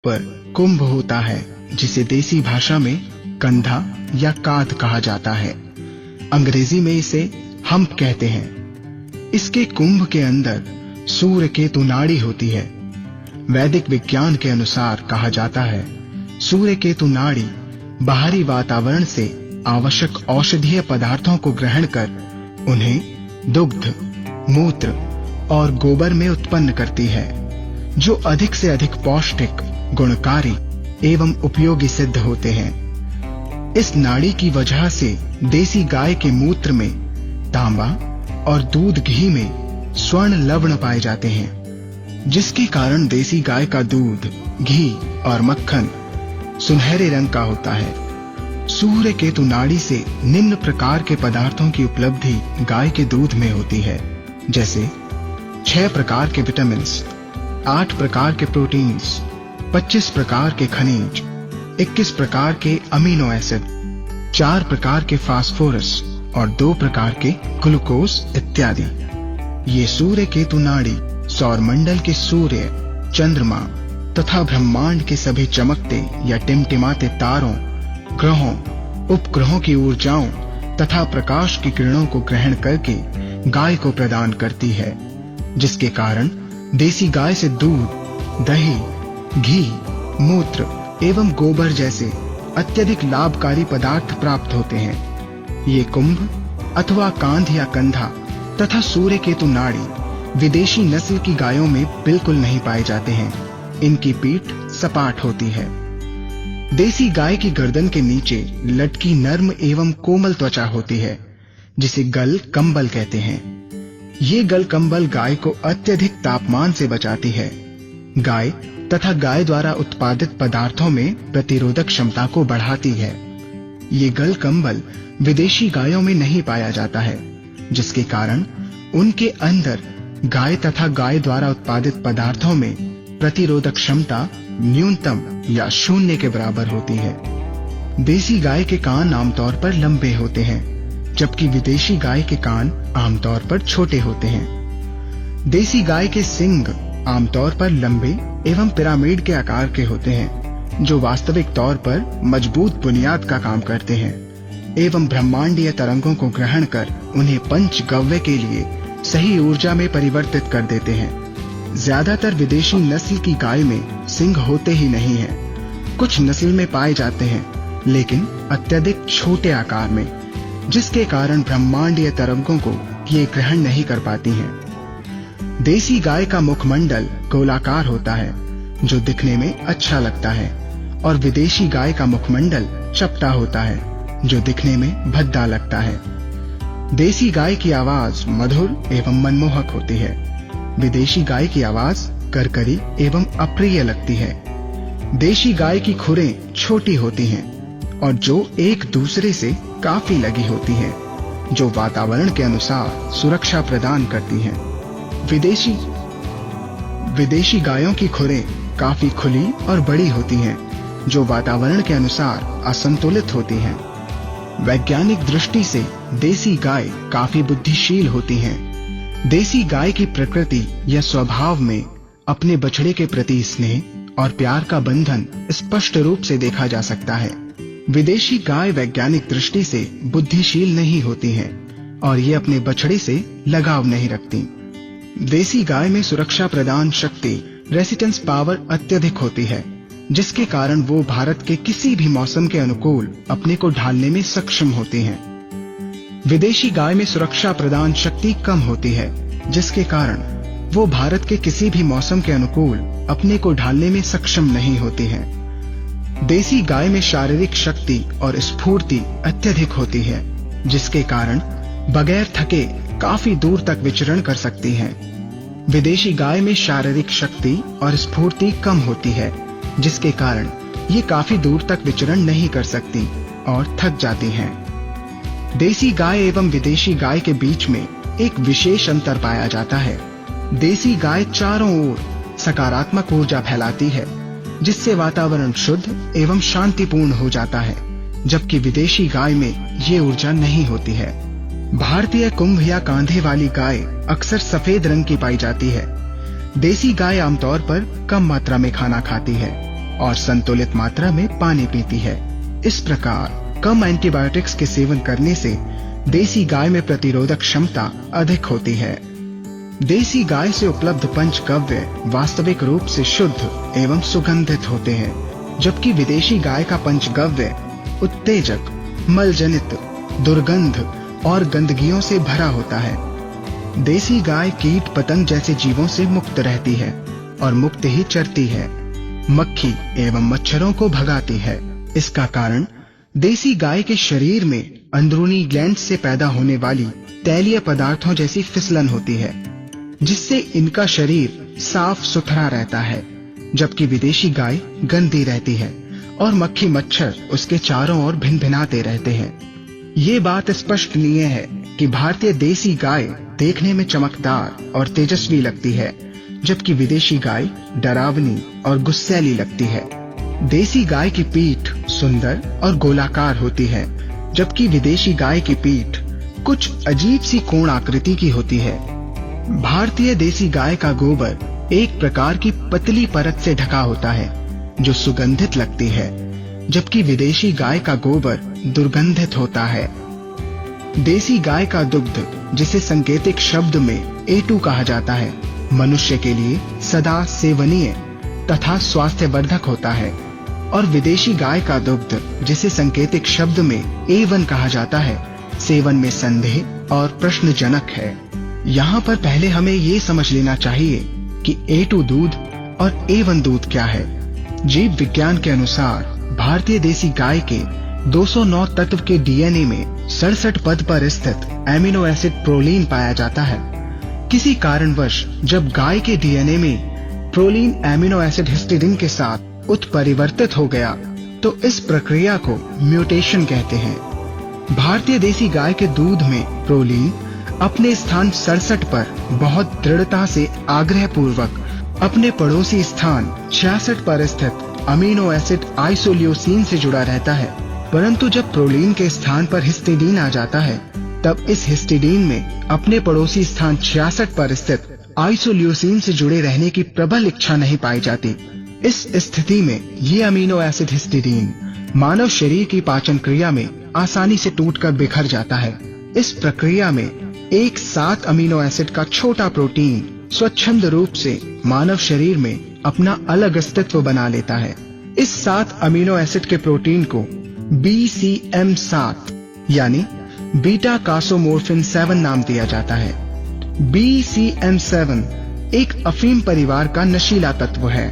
पर कुंभ होता है, जिसे देसी भाषा में कंधा या काद कहा जाता है। अंग्रेजी में इसे हम्प कहते हैं। इसके कुंभ के अंदर सूर्य केतु नाड़ी होती है। वैदिक विज्ञान के अनुसार कहा जाता है, सूर्य केतु नाड़ी बाहरी वातावरण से आवश्यक औषधीय पदार्थों को ग्रहण कर उन्हें दुग्ध, मूत्र और गोबर में उत्पन्न करती है, जो अधिक से अधिक पौष्टिक, गुणकारी एवं उपयोगी सिद्ध होते हैं। इस नाड़ी की वजह से देसी गाय के मूत्र में तांबा और दूध घी में स्वर्ण लवण पाए जाते हैं, जिसके कारण देसी गाय का दूध, घी और मक्खन सुनहरे रंग का होता है। सूर्य केतु नाड़ी से निम्न प्रकार के पदार्थों की उपलब्धि गाय के दूध में होती है, जैसे 6 प्रकार के विटामिन्स, 8 प्रकार के प्रोटीन्स, 25 प्रकार के खनिज, 21 प्रकार के अमीनो एसिड, 4 प्रकार के फास्फोरस और 2 प्रकार के ग्लूकोज इत्यादि। ये सूर्य केतु नाड़ी सौरमंडल के सूर्य, चंद्रमा तथा ब्रह्मांड के सभी चमकते या टिमटिमाते तारों, ग्रहों, उपग्रहों की ऊर्जाओं तथा प्रकाश की किरणों को ग्रहण करके गाय को प्रदान करती है, जिसके कारण देसी गाय से दूध, दही, घी, मूत्र एवं गोबर जैसे अत्यधिक लाभकारी पदार्थ प्राप्त होते हैं। ये कुंभ अथवा कांध या कंधा तथा सूर्य केतु नाड़ी विदेशी नस्ल की गायों में बिल्कुल नहीं पाए जाते हैं। इनकी पीठ सपाट होती है। देसी गाय की गर्दन के नीचे लटकी नर्म एवं कोमल त्वचा होती है, जिसे गल कंबल कहते हैं। ये गल कंबल गाय को अत्यधिक तापमान से बचाती है। गाय तथा गाय द्वारा उत्पादित पदार्थों में प्रतिरोधक क्षमता को बढ़ाती है। ये गल कंबल विदेशी गायों में नहीं पाया जाता है, जिसके कारण उनके अंदर गाय तथा गाय द्वारा उत्पादित पदार्थों में प्रतिरोधक क्षमता न्यूनतम या शून्य के बराबर होती है। देसी गाय के कान आमतौर पर लंबे होते हैं, जबकि विदेशी गाय के कान आमतौर पर छोटे होते हैं। देसी गाय के सींग आमतौर पर लंबे एवं पिरामिड के आकार के होते हैं, जो वास्तविक तौर पर मजबूत बुनियाद का काम करते हैं एवं ब्रह्मांडीय तरंगों को ग्रहण कर उन्हें पंचगव्य के लिए सही ऊर्जा में परिवर्तित कर देते हैं। ज्यादातर विदेशी नस्ल की गाय में सींग होते ही नहीं हैं। कुछ नस्ल में पाए जाते हैं, लेकिन अत्यधिक छोटे आकार में, जिसके कारण ब्रह्मांडीय तरंगों को ये ग्रहण नहीं कर पाती हैं। देसी गाय का मुखमंडल गोलाकार होता है, जो दिखने में अच्छा लगता है, और विदेशी गाय का मुखमंडल चपटा होता है, जो दिखने में भद्दा लगता है। देसी गाय की आवाज मधुर एवं मनमोहक होती है। विदेशी गाय की आवाज करकरी एवं अप्रिय लगती है। देशी गाय की खुरें छोटी होती हैं और जो एक दूसरे से काफी लगी होती हैं, जो वातावरण के अनुसार सुरक्षा प्रदान करती हैं। विदेशी गायों की खुरें काफी खुली और बड़ी होती हैं, जो वातावरण के अनुसार असंतुलित होती हैं। वैज्ञानिक दृष्टि से देसी गाय काफी बुद्धिशील होती हैं। देसी गाय की प्रकृति या स्वभाव में अपने बछड़े के प्रति स्नेह और प्यार का बंधन स्पष्ट रूप से देखा जा सकता है। विदेशी गाय वैज्ञानिक दृष्टि से बुद्धिशील नहीं होती हैं और ये अपने बछड़े से लगाव नहीं रखती। देसी गाय में सुरक्षा प्रदान शक्ति, रेसिस्टेंस पावर अत्यधिक होती है, जिसके कारण वो भारत के किसी भी मौसम के अनुकूल अपने को ढालने में सक्षम होती हैं। विदेशी गाय में सुरक्षा प्रदान शक्ति कम होती है, जिसके कारण वो भारत के किसी भी मौसम के अनुकूल अपने को ढालने में सक्षम नहीं होती है। देसी गाय में शारीरिक शक्ति और स्फूर्ति अत्यधिक होती है, जिसके कारण बगैर थके काफी दूर तक विचरण कर सकती हैं। विदेशी गाय में शारीरिक शक्ति और स्फूर्ति कम होती है, जिसके कारण ये काफी दूर तक विचरण नहीं कर सकती और थक जाती हैं। देसी गाय एवं विदेशी गाय के बीच में एक विशेष अंतर पाया जाता है। देसी गाय चारों ओर सकारात्मक ऊर्जा फैलाती है, जिससे वातावरण शुद्ध एवं शांतिपूर्ण हो जाता है, जबकि विदेशी गाय में ये ऊर्जा नहीं होती है। भारतीय कुंभ या कांधे वाली गाय अक्सर सफेद रंग की पाई जाती है। देसी गाय आमतौर पर कम मात्रा में खाना खाती है और संतुलित मात्रा में पानी पीती है। इस प्रकार कम एंटीबायोटिक्स के सेवन करने से देसी गाय में प्रतिरोधक क्षमता अधिक होती है। देसी गाय से उपलब्ध पंचगव्य वास्तविक रूप से शुद्ध एवं सुगंधित होते हैं, जबकि विदेशी गाय का पंचगव्य उत्तेजक, मलजनित, दुर्गंध और गंदगियों से भरा होता है। देसी गाय कीट पतंग जैसे जीवों से मुक्त रहती है और मुक्त ही चरती है, मक्खी एवं मच्छरों को भगाती है। इसका कारण देसी गाय के शरीर में अंदरूनी ग्लैंड से पैदा होने वाली तैलीय पदार्थों जैसी फिसलन होती है, जिससे इनका शरीर साफ सुथरा रहता है, जबकि विदेशी गाय गंदी रहती है और मक्खी मच्छर उसके चारों ओर भिनभिनाते रहते हैं। ये बात स्पष्टनीय है कि भारतीय देसी गाय देखने में चमकदार और तेजस्वी लगती है, जबकि विदेशी गाय डरावनी और गुस्सैली लगती है। देसी गाय की पीठ सुंदर और गोलाकार होती है, जबकि विदेशी गाय की पीठ कुछ अजीब सी कोण आकृति की होती है। भारतीय देसी गाय का गोबर एक प्रकार की पतली परत से ढका होता है जो सुगंधित लगती है, जबकि विदेशी गाय का गोबर दुर्गंधित होता है। देसी गाय का दुग्ध, जिसे सांकेतिक शब्द में A2 कहा जाता है, मनुष्य के लिए सदा सेवनीय तथा स्वास्थ्यवर्धक होता है, और विदेशी गाय का दुग्ध, जिसे सांकेतिक शब्द में A1 कहा जाता है, सेवन में संदेह और प्रश्नजनक है। यहाँ पर पहले हमें ये समझ लेना चाहिए कि A2 दूध और A1 दूध क्या है। जीव विज्ञान के अनुसार भारतीय देसी गाय के 209 तत्व के डीएनए में 67 पद पर स्थित एमिनो एसिड प्रोलीन पाया जाता है। किसी कारणवश जब गाय के डीएनए में प्रोलीन एमिनो एसिड हिस्टिडीन के साथ उत्परिवर्तित हो गया तो इस प्रक्रिया को म्यूटेशन कहते हैं। भारतीय देसी गाय के दूध में प्रोलीन अपने स्थान 67 पर बहुत दृढ़ता से आग्रह पूर्वक अपने पड़ोसी स्थान 66 पर स्थित अमीनो एसिड आइसोल्यूसिन से जुड़ा रहता है, परंतु जब प्रोलीन के स्थान पर हिस्टिडीन आ जाता है तब इस हिस्टिडीन में अपने पड़ोसी स्थान 66 पर स्थित आइसोल्यूसिन से जुड़े रहने की प्रबल इच्छा नहीं पाई जाती। इस स्थिति में ये अमीनो एसिड हिस्टिडीन मानव शरीर की पाचन क्रिया में आसानी से टूटकर बिखर जाता है। इस प्रक्रिया में एक 7 अमीनो एसिड का छोटा प्रोटीन स्वच्छंद रूप से मानव शरीर में अपना अलग अस्तित्व बना लेता है। इस 7 अमीनो एसिड के प्रोटीन को BCM7 यानी बीटा कासोमोर्फिन 7 नाम दिया जाता है। BCM7 एक अफीम परिवार का नशीला तत्व है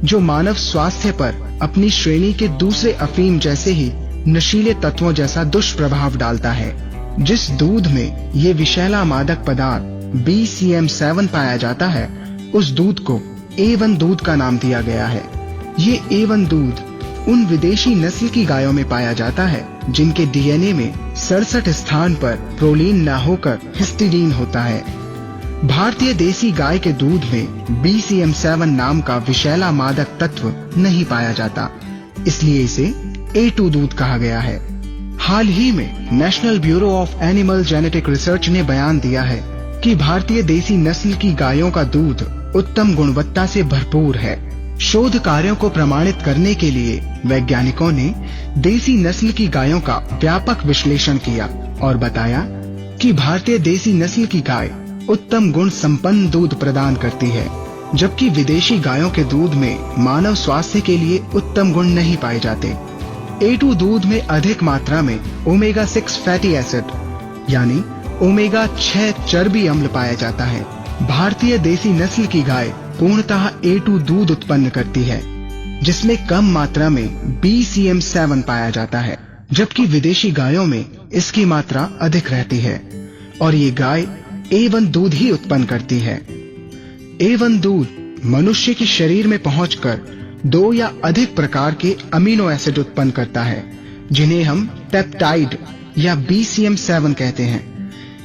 जो मानव स्वास्थ्य पर अपनी श्रेणी के दूसरे अफीम जैसे ही नशीले तत्वों जैसा दुष्प्रभाव डालता है। जिस दूध में ये विषैला मादक पदार्थ BCM7 पाया जाता है, उस दूध को A1 दूध का नाम दिया गया है। ये A1 दूध उन विदेशी नस्ल की गायों में पाया जाता है जिनके डीएनए में 67 स्थान पर प्रोलीन न होकर हिस्टिडीन होता है। भारतीय देसी गाय के दूध में BCM7 नाम का विषैला मादक तत्व नहीं पाया जाता, इसलिए इसे A2 दूध कहा गया है। हाल ही में national bureau of animal genetic research ने बयान दिया है कि भारतीय देसी नस्ल की गायों का दूध उत्तम गुणवत्ता से भरपूर है। शोध कार्यों को प्रमाणित करने के लिए वैज्ञानिकों ने देसी नस्ल की गायों का व्यापक विश्लेषण किया और बताया कि भारतीय देसी नस्ल की गाय उत्तम गुण संपन्न दूध प्रदान करती है, जबकि विदेशी गायों के दूध में मानव स्वास्थ्य के लिए उत्तम गुण नहीं पाए जाते। A2 दूध में अधिक मात्रा में ओमेगा 6 फैटी एसिड यानी ओमेगा 6 चर्बी अम्ल पाया जाता है। भारतीय देसी नस्ल की गाय पूर्णतः A2 दूध उत्पन्न करती है, जिसमें कम मात्रा में BCM7 पाया जाता है, जबकि विदेशी गायों में इसकी मात्रा अधिक रहती है और ये गाय A1 दूध ही उत्पन्न करती है। A1 दूध मनुष्य के शरीर में पहुंचकर 2 या अधिक प्रकार के अमीनो एसिड उत्पन्न करता है, जिन्हें हम पेप्टाइड या BCM7 कहते हैं।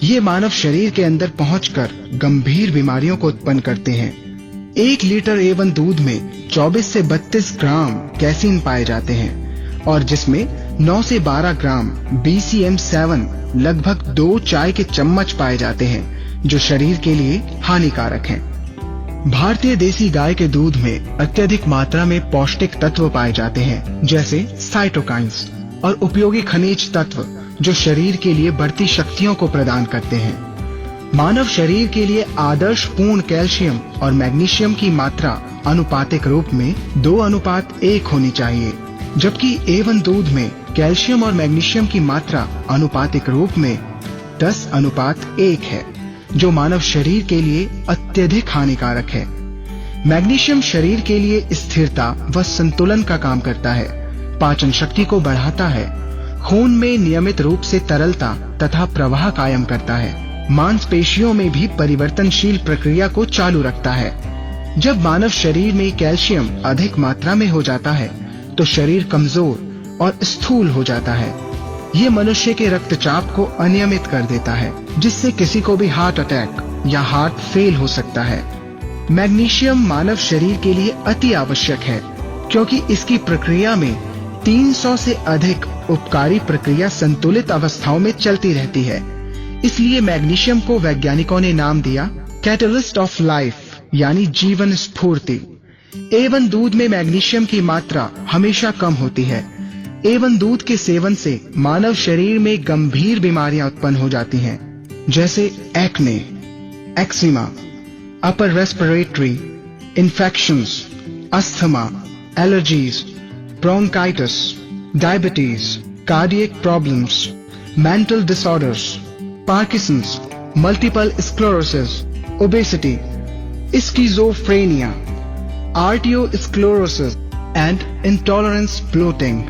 ये मानव शरीर के अंदर पहुंचकर गंभीर बीमारियों को उत्पन्न करते हैं। 1 लीटर A1 दूध में 24 से 32 ग्राम कैसीन पाए जाते हैं और जिसमें 9 से 12 ग्राम BCM7 लगभग 2 चाय के चम्मच पाए जाते हैं, जो शरीर के लिए हानिकारक हैं। भारतीय देसी गाय के दूध में अत्यधिक मात्रा में पौष्टिक तत्व पाए जाते हैं, जैसे साइटोकाइन्स और उपयोगी खनिज तत्व जो शरीर के लिए बढ़ती शक्तियों को प्रदान करते हैं। मानव शरीर के लिए आदर्श पूर्ण कैल्शियम और मैग्नीशियम की मात्रा अनुपातिक रूप में 2:1 होनी चाहिए, जबकि A1 दूध में कैल्शियम और मैग्नीशियम की मात्रा अनुपातिक रूप में 10:1 है, जो मानव शरीर के लिए अत्यधिक हानिकारक है। मैग्नीशियम शरीर के लिए स्थिरता व संतुलन का काम करता है, पाचन शक्ति को बढ़ाता है, खून में नियमित रूप से तरलता तथा प्रवाह कायम करता है, मांसपेशियों में भी परिवर्तनशील प्रक्रिया को चालू रखता है। जब मानव शरीर में कैल्शियम अधिक मात्रा में हो जाता है तो शरीर कमजोर और स्थूल हो जाता है। ये मनुष्य के रक्तचाप को अनियमित कर देता है, जिससे किसी को भी हार्ट अटैक या हार्ट फेल हो सकता है। मैग्नीशियम मानव शरीर के लिए अति आवश्यक है, क्योंकि इसकी प्रक्रिया में 300 से अधिक उपकारी प्रक्रिया संतुलित अवस्थाओं में चलती रहती है। इसलिए मैग्नीशियम को वैज्ञानिकों ने नाम दिया कैटलिस्ट ऑफ लाइफ, यानी जीवन स्फूर्ति। A1 दूध में मैग्नीशियम की मात्रा हमेशा कम होती है। A1 दूध के सेवन से मानव शरीर में गंभीर बीमारियां उत्पन्न हो जाती हैं, जैसे acne, eczema, upper respiratory infections, asthma, allergies, bronchitis, diabetes, cardiac problems, mental disorders, Parkinson's, multiple sclerosis, obesity, schizophrenia, arteriosclerosis and intolerance bloating.